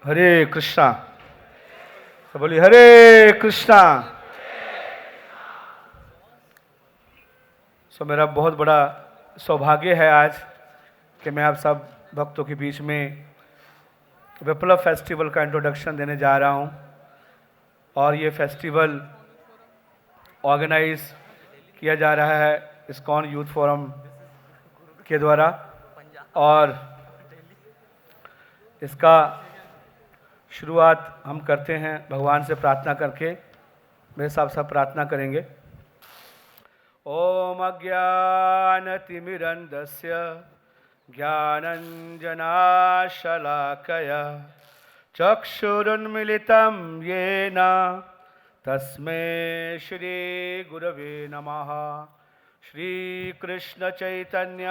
हरे कृष्णा। तो बोलिए हरे कृष्णा। मेरा बहुत बड़ा सौभाग्य है आज कि मैं आप सब भक्तों के बीच में विप्लव फेस्टिवल का इंट्रोडक्शन देने जा रहा हूं। और ये फेस्टिवल ऑर्गेनाइज किया जा रहा है इस्कॉन यूथ फोरम के द्वारा, और इसका शुरुआत हम करते हैं भगवान से प्रार्थना करके। मेरे साथ सब प्रार्थना करेंगे। ओम अज्ञानतिमिरन्धस्य ज्ञानञ्जनाशलाकया चक्षुरुन्मिलितं येन तस्मै श्रीगुरवे नमः। श्रीकृष्णचैतन्य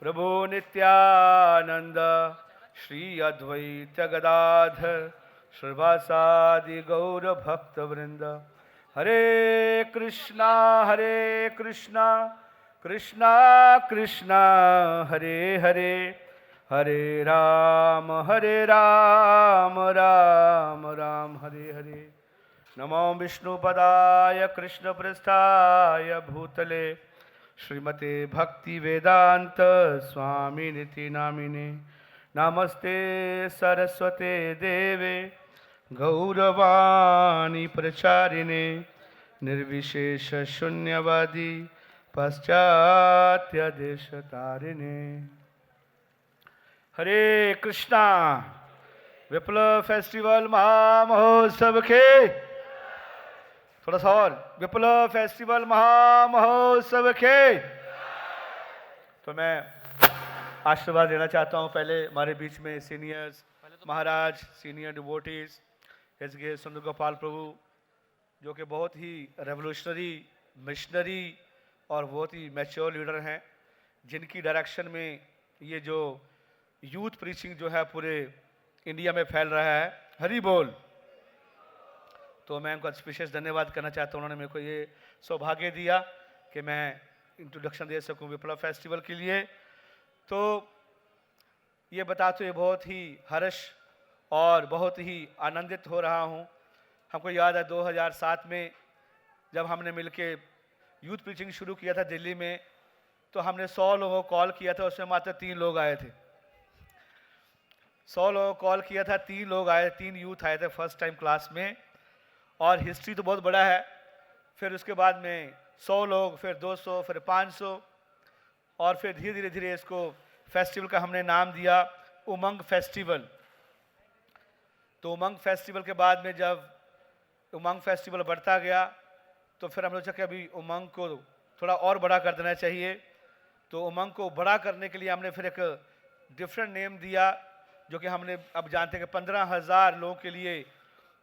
प्रभु नित्यानंद श्री अद्वैत गदाधर श्रीवासादि गौरभक्तवृंद। हरे कृष्णा कृष्णा कृष्णा हरे हरे, हरे राम राम राम हरे हरे। नमो विष्णुपदाय कृष्णपृष्ठाय भूतले श्रीमते भक्ति वेदांत स्वामिनिति नामिने। नमस्ते सरस्वते देवे गौरवाणी प्रचारिणे निर्विशेष शून्यवादी पाश्चात्य देश तारिणे। हरे कृष्णा। विप्लव फेस्टिवल महामहोत्सव के थोड़ा सा और, विप्लव फेस्टिवल महामहोत्सव के। तो मैं आशीर्वाद देना चाहता हूं पहले हमारे बीच में सीनियर्स महाराज, सीनियर डिवोटीज एसगे सुंदर गोपाल प्रभु, जो कि बहुत ही रेवोल्यूशनरी, मिशनरी और बहुत ही मैच्योर लीडर हैं, जिनकी डायरेक्शन में ये जो यूथ प्रीचिंग जो है पूरे इंडिया में फैल रहा है। हरि बोल। तो मैं उनका विशेष धन्यवाद करना चाहता हूँ। उन्होंने मेरे को ये सौभाग्य दिया कि मैं इंट्रोडक्शन दे सकूँ विप्लव फेस्टिवल के लिए। तो ये बताते हुए बहुत ही हर्ष और बहुत ही आनंदित हो रहा हूँ। हमको याद है 2007 में जब हमने मिलके यूथ प्रीचिंग शुरू किया था दिल्ली में, तो हमने 100 लोगों को कॉल किया था, उसमें मात्र 3 लोग आए थे। 100 लोगों को कॉल किया था, 3 लोग आए, 3 यूथ आए थे फर्स्ट टाइम क्लास में। और हिस्ट्री तो बहुत बड़ा है। फिर उसके बाद में 100 लोग, फिर 200, फिर 500, और फिर धीरे धीरे इसको फेस्टिवल का हमने नाम दिया उमंग फेस्टिवल। तो उमंग फेस्टिवल के बाद में जब उमंग फेस्टिवल बढ़ता गया, तो फिर हम लोग सोचा कि अभी उमंग को थोड़ा और बड़ा कर देना चाहिए। तो उमंग को बड़ा करने के लिए हमने फिर एक डिफरेंट नेम दिया, जो कि हमने अब जानते हैं कि 15,000 लोगों के लिए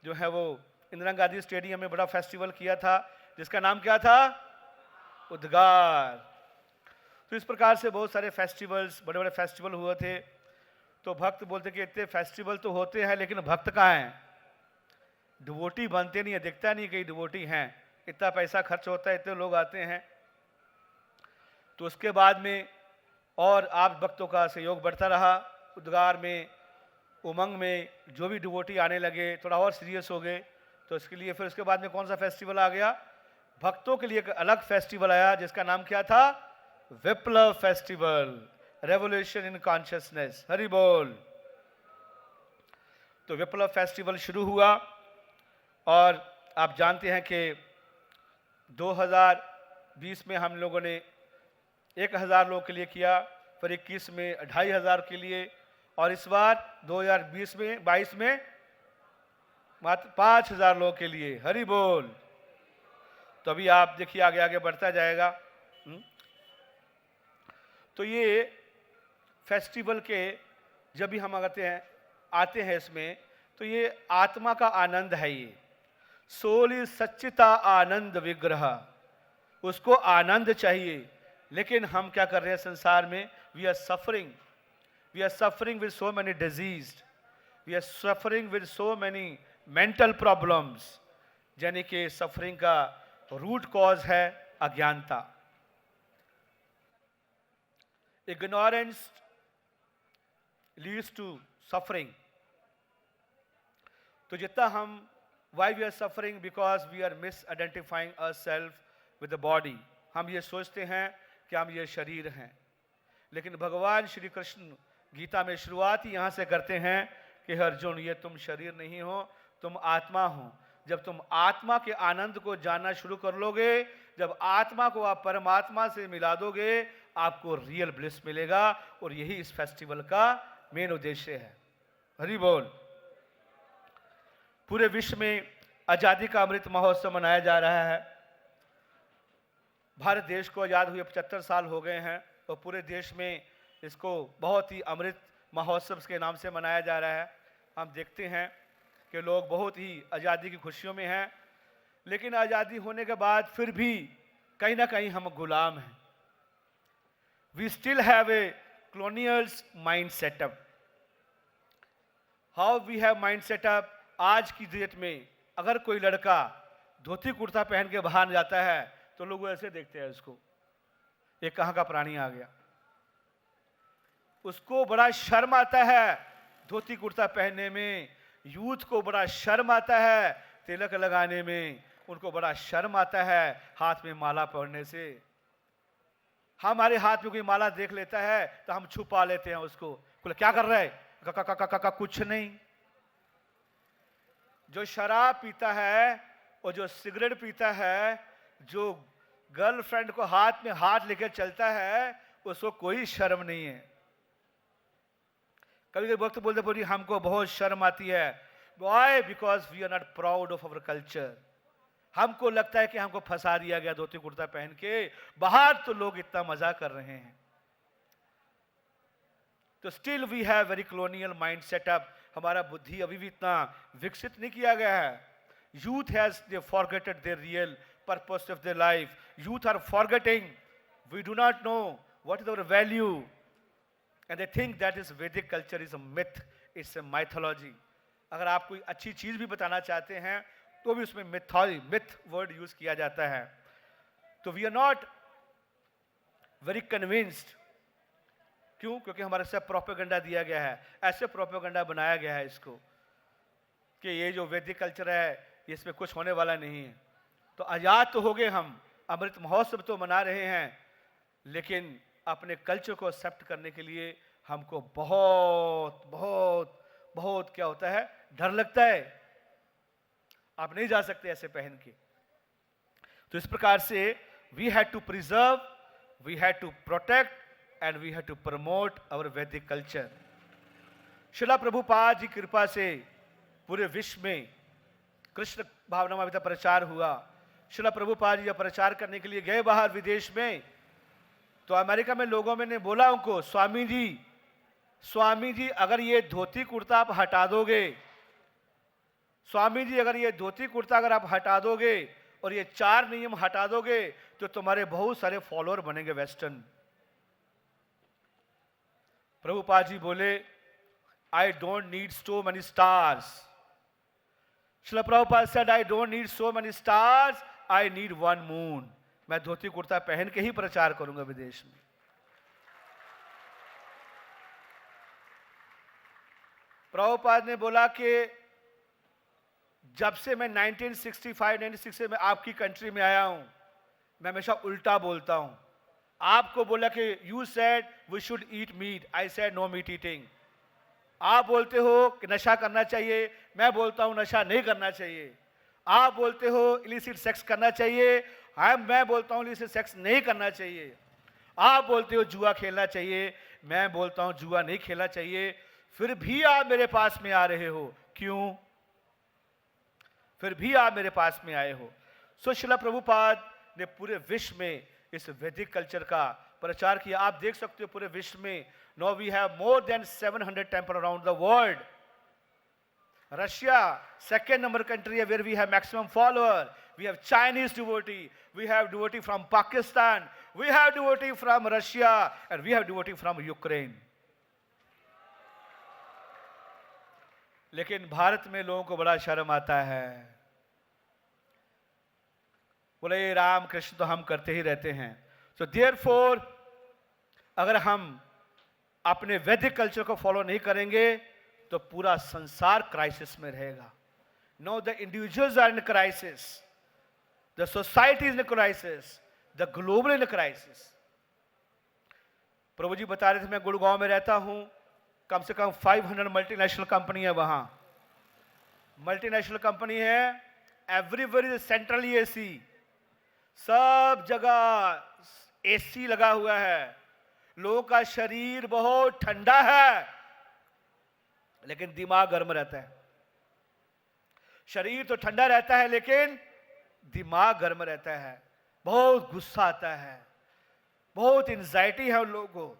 जो है वो इंदिरा गांधी स्टेडियम में बड़ा फेस्टिवल किया था, जिसका नाम क्या था? उद्गार। तो इस प्रकार से बहुत सारे फेस्टिवल्स, बड़े बड़े फेस्टिवल हुए थे। तो भक्त बोलते कि इतने फेस्टिवल तो होते हैं, लेकिन भक्त कहाँ हैं? डिवोटी बनते नहीं है, दिखता नहीं कहीं डिवोटी हैं। इतना पैसा खर्च होता है, इतने लोग आते हैं। तो उसके बाद में और आप भक्तों का सहयोग बढ़ता रहा। उद्गार में, उमंग में जो भी डिवोटी आने लगे, थोड़ा और सीरियस हो गए। तो इसके लिए फिर उसके बाद में कौन सा फेस्टिवल आ गया? भक्तों के लिए एक अलग फेस्टिवल आया, जिसका नाम क्या था? Viplav festival, revolution in consciousness. Hari बोल। तो विप्लव फेस्टिवल शुरू हुआ, और आप जानते हैं कि 2020 में हम लोगों ने 1000 लोगों के लिए किया, फिर 21 में 2500 के लिए, और इस बार 2022 में मात्र 5000 लोगों के लिए। हरि बोल। तो अभी आप देखिए आगे आगे बढ़ता जाएगा। तो ये फेस्टिवल के जब भी हम आते हैं इसमें, तो ये आत्मा का आनंद है। ये सोल इज सच्चिता आनंद विग्रह, उसको आनंद चाहिए। लेकिन हम क्या कर रहे हैं संसार में? We are suffering with so many disease, we are suffering with so many mental problems. यानी कि सफरिंग का रूट कॉज है अज्ञानता। Ignorance leads to suffering. तो जितना हम why we are suffering because we are misidentifying our self with the body, हम ये सोचते हैं कि हम ये शरीर हैं, लेकिन भगवान श्री कृष्ण गीता में शुरुआत ही यहाँ से करते हैं कि अर्जुन ये तुम शरीर नहीं हो, तुम आत्मा हो। जब तुम आत्मा के आनंद को जानना शुरू कर लोगे, जब आत्मा को आप परमात्मा से मिला दोगे, आपको रियल ब्लिस मिलेगा। और यही इस फेस्टिवल का मेन उद्देश्य है। हरि बोल। पूरे विश्व में आजादी का अमृत महोत्सव मनाया जा रहा है। भारत देश को आजाद हुए 75 साल हो गए हैं और पूरे देश में इसको बहुत ही अमृत महोत्सव के नाम से मनाया जा रहा है। हम देखते हैं कि लोग बहुत ही आज़ादी की खुशियों में हैं, लेकिन आज़ादी होने के बाद फिर भी कहीं ना कहीं हम गुलाम हैं। We still have a colonial mind setup. How we have mind setup, आज की डेट में अगर कोई लड़का धोती कुर्ता पहन के बाहर जाता है तो लोग ऐसे देखते हैं उसको, ये कहाँ का प्राणी आ गया। उसको बड़ा शर्म आता है धोती कुर्ता पहनने में, यूथ को बड़ा शर्म आता है तिलक लगाने में, उनको बड़ा शर्म आता है हाथ में माला पहनने से। हमारे हाथ में कोई माला देख लेता है तो हम छुपा लेते हैं उसको, बोले क्या कर रहा है, का कुछ नहीं। जो शराब पीता है और जो सिगरेट पीता है, जो गर्लफ्रेंड को हाथ में हाथ लेकर चलता है, उसको कोई शर्म नहीं है। कभी कभी वक्त बोलते बोली हमको बहुत शर्म आती है। Why? Because we are not proud of our culture. हमको लगता है कि हमको फंसा दिया गया धोती कुर्ता पहन के, बाहर तो लोग इतना मजा कर रहे हैं। तो still we have very colonial mind setup. हमारा बुद्धि अभी भी इतना विकसित नहीं किया गया है। Youth has they forgetted their real purpose of their life. Youth are forgetting, we do not know what is our value, and they think that is Vedic culture is a myth, it's a mythology. अगर आप कोई अच्छी चीज भी बताना चाहते हैं तो भी उसमें मिथ वर्ड यूज किया जाता है। तो we are not very convinced. क्यों? क्योंकि हमारे से प्रोपेगेंडा दिया गया है, ऐसे प्रोपेगेंडा बनाया गया है इसको कि ये जो वैदिक कल्चर है इसमें कुछ होने वाला नहीं है। तो आजाद तो हो गए हम, अमृत महोत्सव तो मना रहे हैं, लेकिन अपने कल्चर को एक्सेप्ट करने के लिए हमको बहुत बहुत बहुत क्या होता है, डर लगता है। आप नहीं जा सकते ऐसे पहन के। तो इस प्रकार से we had to preserve, we had to protect and we had to promote our Vedic culture. Shrila Prabhupada जी कृपा से पूरे विश्व में कृष्ण भावना में प्रचार हुआ। शिला प्रभुपाद जी प्रचार करने के लिए गए बाहर विदेश में, तो अमेरिका में लोगों में ने बोला उनको, स्वामी जी अगर ये धोती कुर्ता आप हटा दोगे, स्वामी जी अगर ये धोती कुर्ता अगर आप हटा दोगे और ये 4 नियम हटा दोगे तो तुम्हारे बहुत सारे फॉलोअर बनेंगे वेस्टर्न। प्रभुपाद जी बोले, I don't need so many stars. Srila Prabhupada said, I don't need so many stars, I need 1 moon. मैं धोती कुर्ता पहन के ही प्रचार करूंगा विदेश में। प्रभुपाद ने बोला कि जब से मैं 1965-96 में आपकी कंट्री में आया हूं, मैं हमेशा उल्टा बोलता हूं। आपको बोला कि you said we should eat meat, I said no meat eating. आप बोलते हो कि नशा करना चाहिए, मैं बोलता हूं नशा नहीं करना चाहिए। आप बोलते हो इलिसिट सेक्स करना चाहिए, मैं बोलता हूं इलिसिट सेक्स नहीं करना चाहिए। आप बोलते हो जुआ खेलना चाहिए, मैं बोलता हूं जुआ नहीं खेलना चाहिए। फिर भी आप मेरे पास में आ रहे हो, क्यों? फिर भी आप मेरे पास में आए हो। सो शिला प्रभुपाद ने पूरे विश्व में इस वैदिक कल्चर का प्रचार किया। आप देख सकते हो पूरे विश्व में now we have more than 700 temple around the world. Russia second number country है where we have maximum follower. We have Chinese devotee, we have devotee from Pakistan, we have devotee from Russia and we have devotee from Ukraine. लेकिन भारत में लोगों को बड़ा शर्म आता है, बोले राम कृष्ण तो हम करते ही रहते हैं। सो देयरफॉर अगर हम अपने वैदिक कल्चर को फॉलो नहीं करेंगे तो पूरा संसार क्राइसिस में रहेगा। Now the individuals are in a crisis. The society is in a crisis. The global in a crisis. प्रभु जी बता रहे थे मैं गुड़गांव में रहता हूं, कम से कम 500 मल्टीनेशनल कंपनी है वहां. मल्टीनेशनल कंपनी है, एवरीवेयर इज सेंट्रली एसी, सब जगह एसी लगा हुआ है, लोगों का शरीर बहुत ठंडा है लेकिन दिमाग गर्म रहता है. शरीर तो ठंडा रहता है लेकिन दिमाग गर्म रहता है, बहुत गुस्सा आता है, बहुत एंजाइटी है उन लोगों को.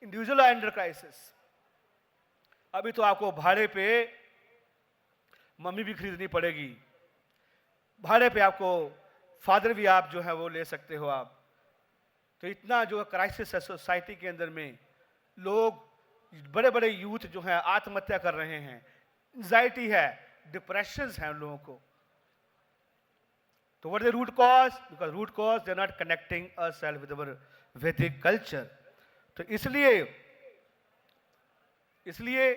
Individual under crisis. अभी तो आपको भाड़े पे मम्मी भी खरीदनी पड़ेगी, भाड़े पे आपको फादर भी आप जो है वो ले सकते हो आप. तो इतना जो क्राइसिस है सोसाइटी के अंदर में, लोग बड़े बड़े यूथ जो है आत्महत्या कर रहे हैं, एंजाइटी है, डिप्रेशन है उन लोगों को. तो what is the root cause? Because root cause they are not connecting ourselves with our Vedic culture. तो इसलिए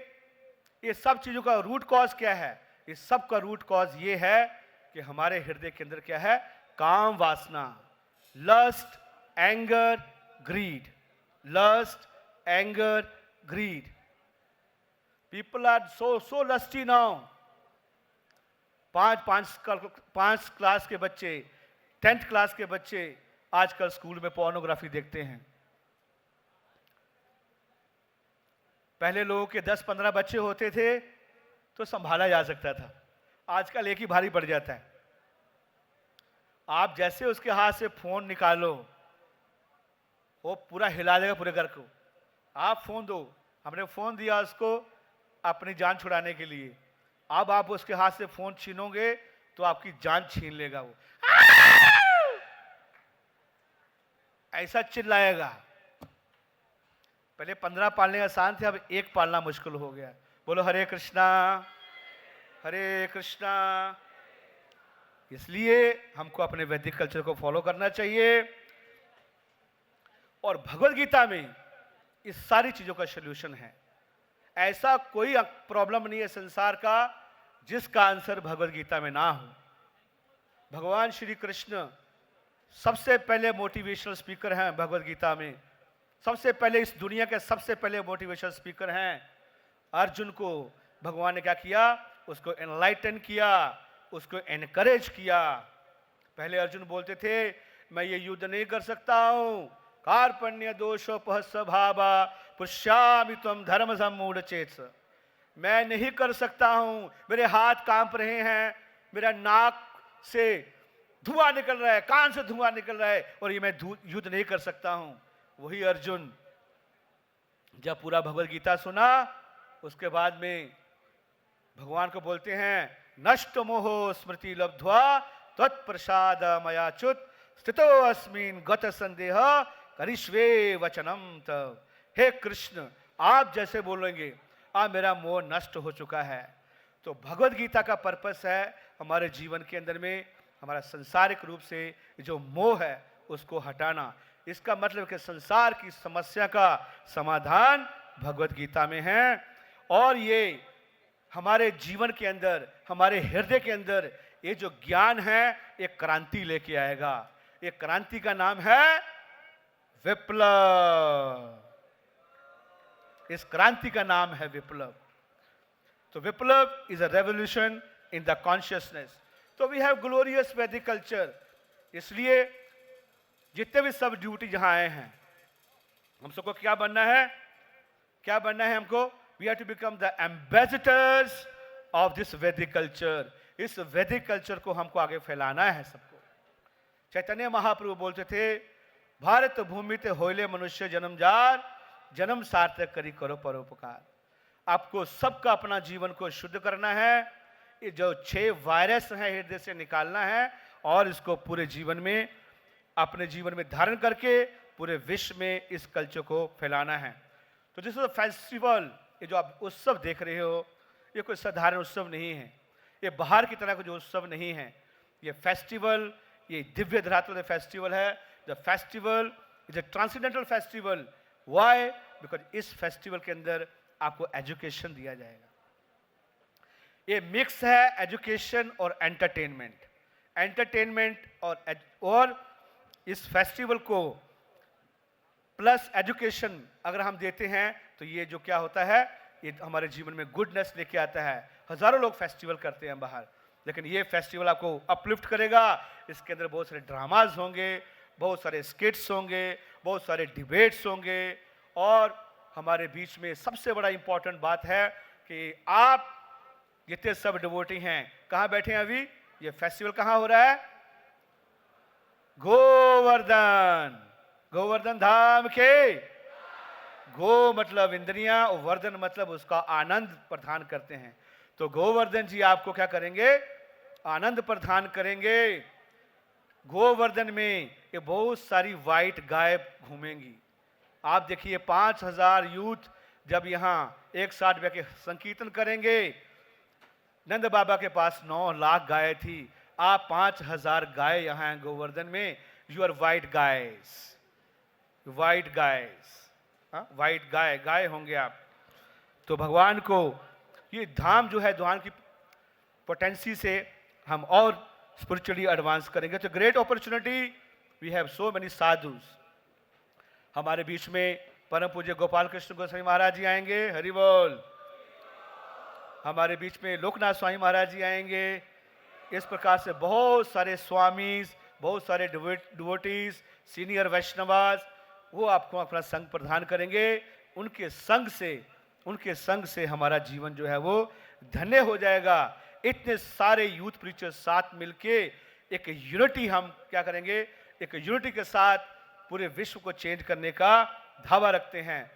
ये सब चीजों का रूट कॉज क्या है? इस सब का रूट कॉज ये है कि हमारे हृदय के अंदर क्या है? काम वासना, lust, anger, greed. Lust, anger, greed. People are so lusty now. पांच क्लास के बच्चे, 10th क्लास के बच्चे आजकल स्कूल में पोर्नोग्राफी देखते हैं. पहले लोगों के 10-15 बच्चे होते थे तो संभाला जा सकता था, आजकल एक ही भारी पड़ जाता है. आप जैसे उसके हाथ से फोन निकालो वो पूरा हिला देगा पूरे घर को. आप फोन दो, हमने फोन दिया उसको अपनी जान छुड़ाने के लिए, अब आप उसके हाथ से फोन छीनोगे तो आपकी जान छीन लेगा वो. ऐसा चिल्लाएगा. पहले 15 पालने आसान थे, अब एक पालना मुश्किल हो गया. बोलो हरे कृष्णा, हरे कृष्णा. इसलिए हमको अपने वैदिक कल्चर को फॉलो करना चाहिए. और भगवद गीता में इस सारी चीजों का सलूशन है. ऐसा कोई प्रॉब्लम नहीं है संसार का जिसका आंसर भगवद गीता में ना हो. भगवान श्री कृष्ण सबसे पहले मोटिवेशनल स्पीकर हैं भगवद गीता में. सबसे पहले इस दुनिया के सबसे पहले मोटिवेशनल स्पीकर हैं. अर्जुन को भगवान ने क्या किया? उसको एनलाइटन किया, उसको एनकरेज किया. पहले अर्जुन बोलते थे मैं ये युद्ध नहीं कर सकता हूं, कार्पण्य दोषोपह स्वभावा पुष्यामि त्वं धर्म सम्मूढ़ चेत. मैं नहीं कर सकता हूं, मेरे हाथ कांप रहे हैं, मेरा नाक से धुआं निकल रहा है, कान से धुआं निकल रहा है और ये मैं युद्ध नहीं कर सकता हूं. वही अर्जुन जब पूरा भगवद गीता सुना उसके बाद में भगवान को बोलते हैं नष्ट मोहो स्मृति लब्ध्वा त्वत्प्रसाद मयाच्युत स्थितो अस्मिन् गत संदेह करिष्वे वचनम तव. हे कृष्ण, आप जैसे बोलेंगे अब मेरा मोह नष्ट हो चुका है. तो भगवद गीता का पर्पस है हमारे जीवन के अंदर में हमारा संसारिक रूप से जो मोह है उसको हटाना. इसका मतलब कि संसार की समस्या का समाधान भगवद गीता में है. और ये हमारे जीवन के अंदर, हमारे हृदय के अंदर ये जो ज्ञान है एक क्रांति लेके आएगा. ये क्रांति का नाम है विप्लव. इस क्रांति का नाम है विप्लव. तो Viplav is a revolution in the consciousness. तो वी हैव ग्लोरियस वैदिक कल्चर. इसलिए जितने भी सब ड्यूटी जहां आए हैं हम सबको क्या बनना है? क्या बनना है हमको? We have to become the ambassadors of this Vedic culture. इस वैदिक कल्चर को हमको आगे फैलाना है सबको. चैतन्य महाप्रभु बोलते थे भारत भूमि ते होइले मनुष्य जन्मजार, जन्म सार्थक करी करो परोपकार. आपको सबका अपना जीवन को शुद्ध करना है. ये जो 6 वायरस हैं हृदय से निकालना है और इसको पूरे जीवन में, अपने जीवन में धारण करके पूरे विश्व में इस कल्चर को फैलाना है. तो दिस फेस्टिवल, ये जो आप उत्सव देख रहे हो ये कोई साधारण उत्सव नहीं है. ये बाहर की तरह का जो उत्सव नहीं है. ये फेस्टिवल, ये दिव्य धरातल फेस्टिवल है. The festival is a transcendental festival. Why? Because इस फेस्टिवल के अंदर आपको एजुकेशन दिया जाएगा. ये मिक्स है एजुकेशन और एंटरटेनमेंट। एंटरटेनमेंट और इस फेस्टिवल को प्लस एजुकेशन अगर हम देते हैं तो ये जो क्या होता है, ये हमारे जीवन में गुडनेस लेके आता है। हजारों लोग फेस्टिवल करते हैं बाहर, लेकिन ये फेस्टिवल आपको अपलिफ्ट करेगा। इसके अंदर बहुत सारे ड्रामाज होंगे, बहुत सारे स्किट्स होंगे, बहुत सारे डिबेट्स होंगे। और हमारे बीच में सबसे बड़ा इंपॉर्टेंट बात है कि आप जितने सब डिवोटी हैं, कहाँ बैठे हैं अभी? ये फेस्टिवल कहाँ हो रहा है? गोवर्धन, गोवर्धन धाम के। गो मतलब इंद्रियां और वर्धन मतलब उसका आनंद प्रदान करते हैं। तो गोवर्धन जी आपको क्या करेंगे? आनंद प्रदान करेंगे। गोवर्धन में ये बहुत सारी वाइट गाय घूमेंगी। आप देखिए 5000 यूथ जब यहाँ एक साथ बैठ संकीर्तन करेंगे। नंद बाबा के पास 9 लाख गाय थी, आप 5000 गाय यहाँ हैं गोवर्धन में। You are white guys, white guys, white guy होंगे आप। तो भगवान को ये धाम जो है, धाम की पोटेंसी से हम और स्पिरिचुअली एडवांस करेंगे। तो great opportunity, we have so many sadhus. हमारे बीच में परम पूज्य गोपाल कृष्ण गोस्वामी महाराज जी आएंगे, हरि बोल। हमारे बीच में लोकनाथ स्वामी महाराज जी आएंगे। इस प्रकार से बहुत सारे स्वामीज, बहुत सारे डिवोटीज, सीनियर वैष्णवास, वो आपको अपना संग प्रदान करेंगे। उनके संग से हमारा जीवन जो है वो धन्य हो जाएगा। इतने सारे यूथ प्रीचर्स साथ मिलके एक यूनिटी हम क्या करेंगे, एक यूनिटी के साथ पूरे विश्व को चेंज करने का धावा रखते हैं।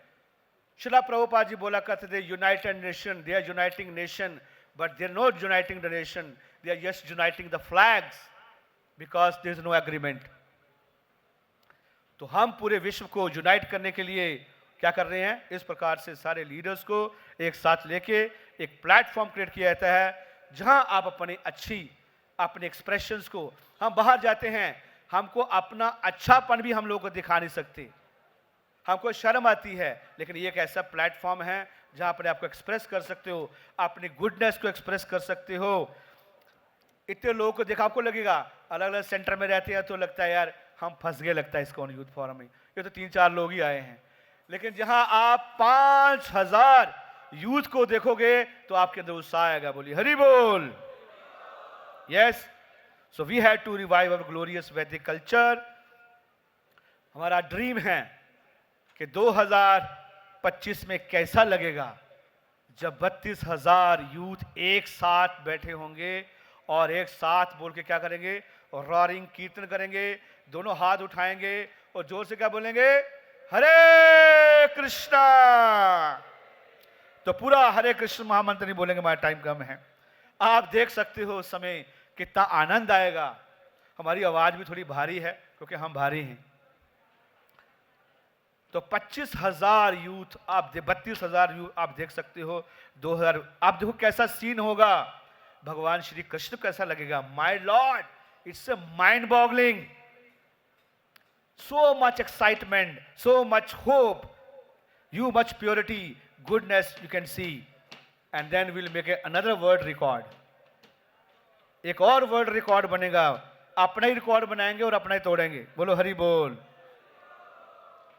श्रीला प्रभुपाद जी बोला करते थे, United Nation, they are uniting nation, but they are not uniting the nation, they are just uniting the flags, because there is no agreement. तो हम पूरे विश्व को यूनाइट करने के लिए क्या कर रहे हैं? इस प्रकार से सारे लीडर्स को एक साथ लेके एक प्लेटफॉर्म क्रिएट किया जाता है, जहां आप अपने एक्सप्रेशंस को, हम बाहर जाते हैं, हमको अपना अच्छापन भी हम लोगों को दिखा नहीं सकते, हमको शर्म आती है। लेकिन ये एक ऐसा प्लेटफॉर्म है जहां अपने आप को एक्सप्रेस कर सकते हो, अपनी गुडनेस को एक्सप्रेस कर सकते हो। इतने लोगों को देखा, आपको लगेगा अलग अलग सेंटर में रहते हैं तो लगता है यार हम फंस गए, लगता है इसको यूथ फोरम में, ये तो 3-4 लोग ही आए हैं। लेकिन जहां आप 5000 यूथ को देखोगे तो आपके अंदर उत्साह आएगा। बोलिए हरि बोल। Yes, so we have to revive our glorious वैदिक कल्चर। हमारा ड्रीम है कि 2025 में कैसा लगेगा जब 32,000 यूथ एक साथ बैठे होंगे और एक साथ बोल के क्या करेंगे, और रॉरिंग कीर्तन करेंगे, दोनों हाथ उठाएंगे और जोर से क्या बोलेंगे, हरे कृष्णा। तो पूरा हरे कृष्ण महामंत्र नहीं बोलेंगे, हमारा टाइम कम है। आप देख सकते हो उस समय कितना आनंद आएगा। हमारी आवाज भी थोड़ी भारी है क्योंकि हम भारी हैं। तो 25,000 यूथ, आप 32,000 यूथ आप देख सकते हो। 2000 आप देखो कैसा सीन होगा, भगवान श्री कृष्ण कैसा लगेगा। My Lord, it's a mind boggling, so much excitement, so much hope, you much purity, goodness you can see. And then we'll make another world record. एक और वर्ल्ड रिकॉर्ड बनेगा, अपना ही रिकॉर्ड बनाएंगे और अपना ही तोड़ेंगे। बोलो हरि बोल।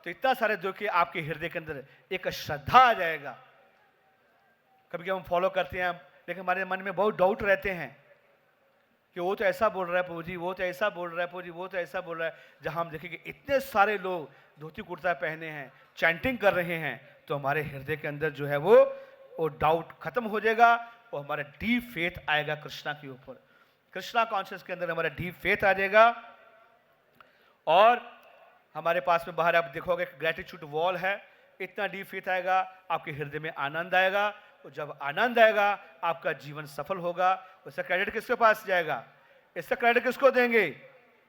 तो इतना सारे जो कि आपके हृदय के अंदर एक श्रद्धा आ जाएगा। कभी कभी हम फॉलो करते हैं, लेकिन हमारे मन में बहुत डाउट रहते हैं कि वो तो ऐसा बोल रहा है प्रभु जी, वो तो ऐसा बोल रहा है प्रभु जी, वो तो ऐसा बोल रहा है। जहां हम देखेंगे इतने सारे लोग धोती कुर्ता पहने हैं, चैंटिंग कर रहे हैं, तो हमारे हृदय के अंदर जो है वो डाउट खत्म हो जाएगा और हमारा डीप फेथ आएगा कृष्णा के ऊपर। कृष्णा कॉन्शियस के अंदर हमारा डीप फेथ आ जाएगा। और हमारे पास में बाहर आप देखोगे ग्रेटिट्यूड वॉल है, इतना डीप फेथ आएगा, आपके हृदय में आनंद आएगा। और जब आनंद आएगा आपका जीवन सफल होगा। उसका क्रेडिट किसके पास जाएगा? इसका क्रेडिट किसको देंगे?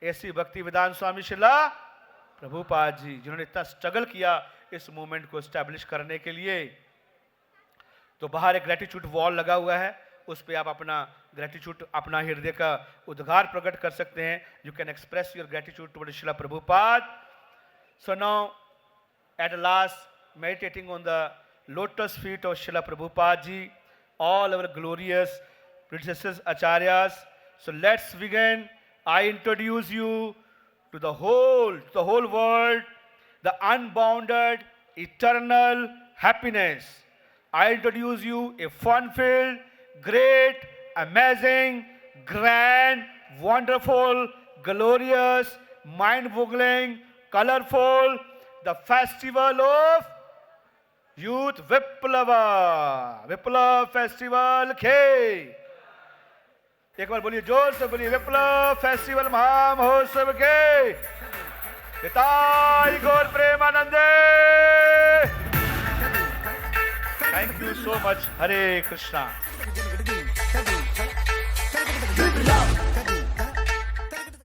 ऐसी भक्ति वेदांत स्वामी श्रीला प्रभुपाद जी, जिन्होंने इतना स्ट्रगल किया इस मूवमेंट को एस्टैब्लिश करने के लिए। तो बाहर एक ग्रेटिट्यूड वॉल लगा हुआ है, उस पे आप अपना ग्रेटिट्यूड, अपना हृदय का उद्गार प्रकट कर सकते हैं। You can express your gratitude toward Shrila Prabhupada. So now at last, meditating on the lotus feet of Srila Prabhupada ji, all our glorious predecessors, acharyas. So let's begin. I introduce you to the whole world, the unbounded, eternal happiness. I introduce you a fun-filled, great, amazing, grand, wonderful, glorious, mind-boggling, colorful, the festival of Youth Viplava, Viplav Festival के एक बार बोलिए, जोर से बोलिए, विप्लव festival महामहोत्सव के पिताई Gaura Premanande. Thank you so much. Hare Krishna.